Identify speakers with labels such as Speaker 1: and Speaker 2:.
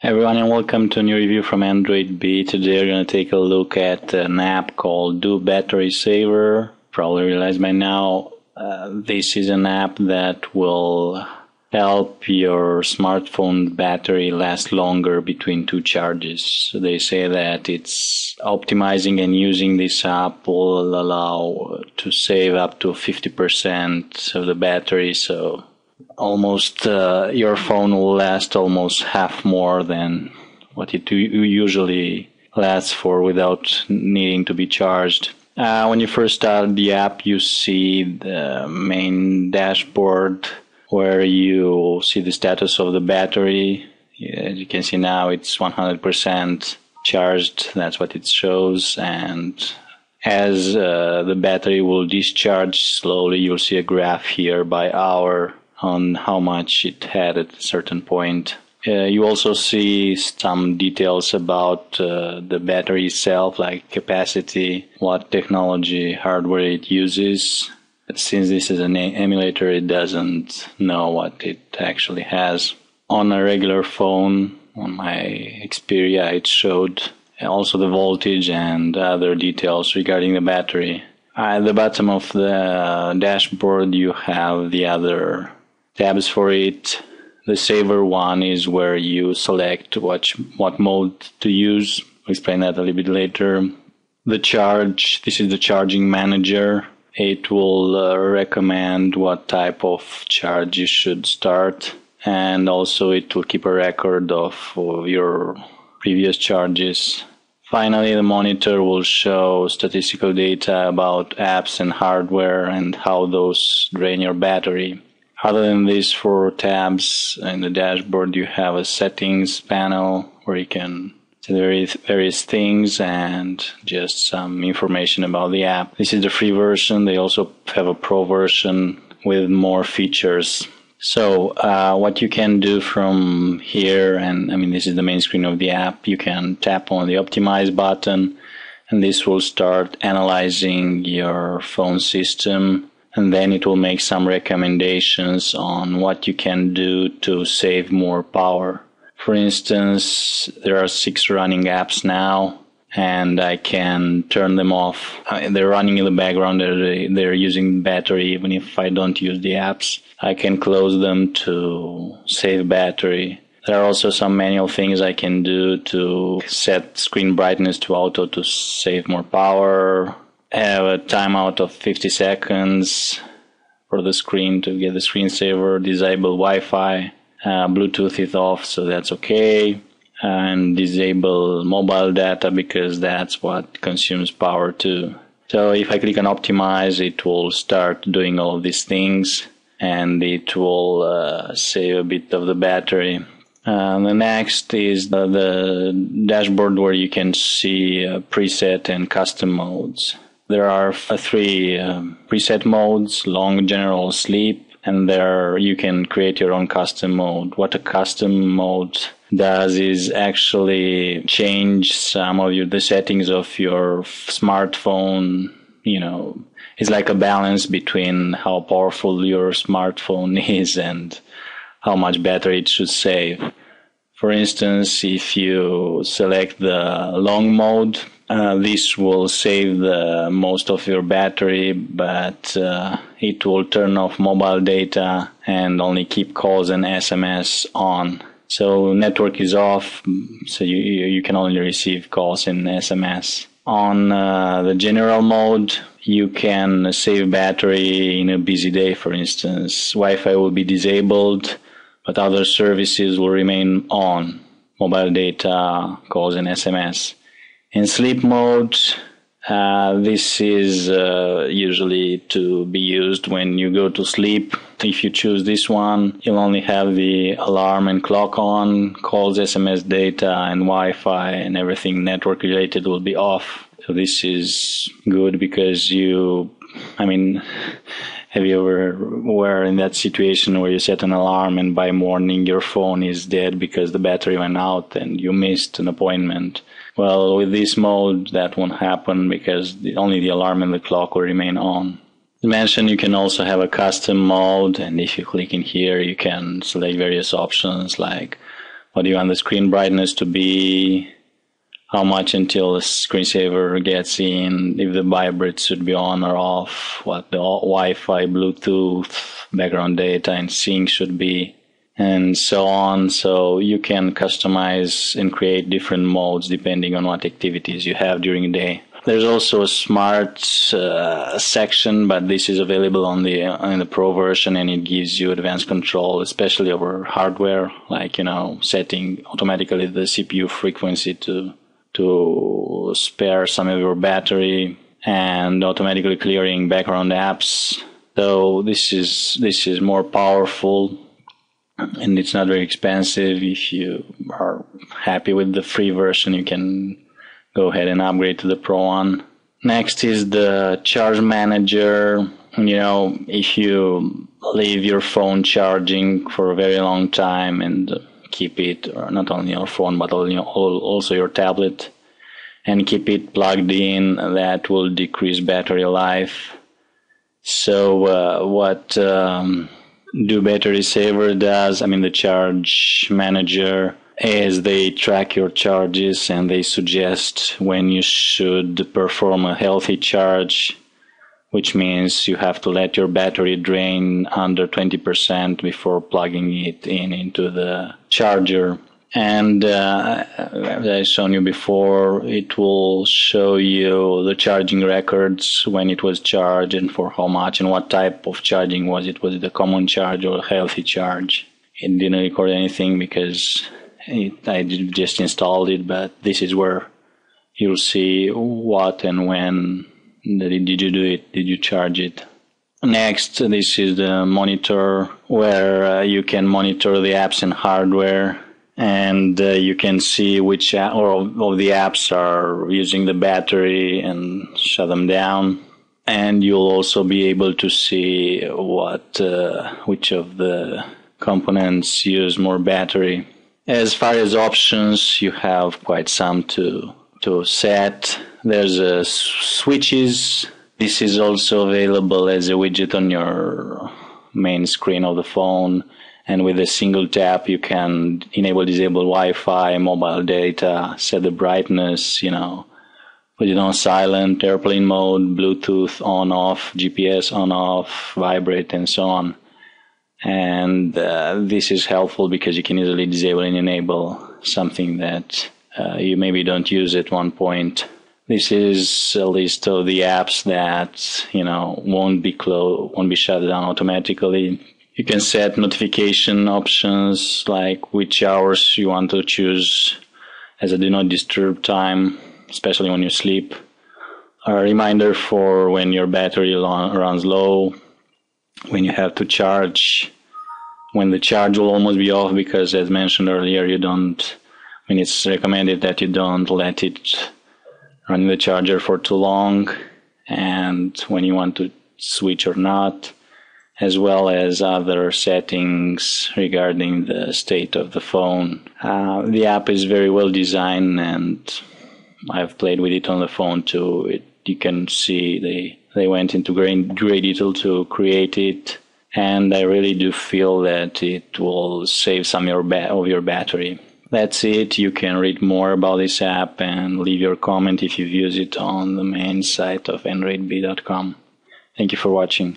Speaker 1: Everyone, and welcome to a new review from Android B. Today we're going to take a look at an app called Do Battery Saver. Probably realized by now this is an app that will help your smartphone battery last longer between two charges. So they say that it's optimizing, and using this app will allow to save up to 50% of the battery. So almost your phone will last almost half more than what it usually lasts for without needing to be charged. When you first start the app, you see the main dashboard where you see the status of the battery. As you can see now, it's 100% charged. That's what it shows. And as the battery will discharge slowly, you'll see a graph here by hour on how much it had at a certain point. You also see some details about the battery itself, like capacity, what technology, hardware it uses. Since this is an emulator, it doesn't know what it actually has. On a regular phone, on my Xperia, it showed also the voltage and other details regarding the battery. At the bottom of the dashboard, you have the other tabs for it. The saver one is where you select what mode to use. I'll explain that a little bit later. The charge, this is the charging manager. It will recommend what type of charge you should start, and also it will keep a record of your previous charges. Finally, the monitor will show statistical data about apps and hardware and how those drain your battery. Other than these four tabs in the dashboard, you have a settings panel where you can see various things and just some information about the app. This is the free version. They also have a pro version with more features. So what you can do from here, and this is the main screen of the app, you can tap on the optimize button, and this will start analyzing your phone system. And then it will make some recommendations on what you can do to save more power. For instance, there are 6 running apps now, and I can turn them off. They're running in the background, they're using battery even if I don't use the apps. I can close them to save battery. There are also some manual things I can do to set screen brightness to auto to save more power. Have a timeout of 50 seconds for the screen to get the screensaver. Disable Wi-Fi. Bluetooth is off, so that's okay. And disable mobile data because that's what consumes power too. So if I click on optimize, it will start doing all of these things, and it will save a bit of the battery. The next is the dashboard where you can see preset and custom modes. There are 3 preset modes: long, general, sleep, and there you can create your own custom mode. What a custom mode does is actually change some of the settings of your smartphone. It's like a balance between how powerful your smartphone is and how much battery it should save. For instance, if you select the long mode, this will save the most of your battery, but it will turn off mobile data and only keep calls and SMS on. So network is off, so you can only receive calls and SMS. On the general mode, you can save battery in a busy day, for instance. Wi-Fi will be disabled, but other services will remain on. Mobile data, calls and SMS. In sleep mode, this is usually to be used when you go to sleep. If you choose this one, you'll only have the alarm and clock on. Calls, SMS data, and Wi-Fi and everything network related will be off. So this is good because have you ever were in that situation where you set an alarm and by morning your phone is dead because the battery went out and you missed an appointment? Well, with this mode, that won't happen because only the alarm and the clock will remain on. As mentioned, you can also have a custom mode, and if you click in here, you can select various options like what do you want the screen brightness to be, how much until the screensaver gets in, if the vibrate should be on or off, what the Wi-Fi, Bluetooth, background data, and sync should be, and so on. So you can customize and create different modes depending on what activities you have during the day. There's also a smart section, but this is available in the Pro version, and it gives you advanced control, especially over hardware, like, setting automatically the CPU frequency to spare some of your battery, and automatically clearing background apps. So this is more powerful, and it's not very expensive. If you are happy with the free version, you can go ahead and upgrade to the Pro one. Next is the Charge Manager. If you leave your phone charging for a very long time and keep it, or not only your phone but also your tablet, and keep it plugged in, that will decrease battery life. So what Do Battery Saver does, the Charge Manager, is they track your charges and they suggest when you should perform a healthy charge, which means you have to let your battery drain under 20% before plugging it into the charger. And as I've shown you before, it will show you the charging records, when it was charged and for how much and what type of charging was it. Was it a common charge or a healthy charge? It didn't record anything because I just installed it, but this is where you'll see what and when did you do it, did you charge it. Next, this is the monitor, where you can monitor the apps and hardware, and you can see which of the apps are using the battery and shut them down. And you'll also be able to see which of the components use more battery. As far as options, you have quite some to set. There's switches. This is also available as a widget on your main screen of the phone. And with a single tap, you can enable, disable Wi-Fi, mobile data, set the brightness, put it on silent, airplane mode, Bluetooth on, off, GPS on, off, vibrate, and so on. And this is helpful because you can easily disable and enable something that you maybe don't use at one point. This is a list of the apps that won't be shut down automatically. You can set notification options, like which hours you want to choose as a do not disturb time, especially when you sleep. A reminder for when your battery runs low, when you have to charge, when the charge will almost be off, because as mentioned earlier, it's recommended that you don't let it run in the charger for too long, and when you want to switch or not, as well as other settings regarding the state of the phone. The app is very well designed, and I've played with it on the phone too. You can see they went into great detail to create it, and I really do feel that it will save some of your battery. That's it. You can read more about this app and leave your comment if you've used it on the main site of AndroidBee.com. Thank you for watching.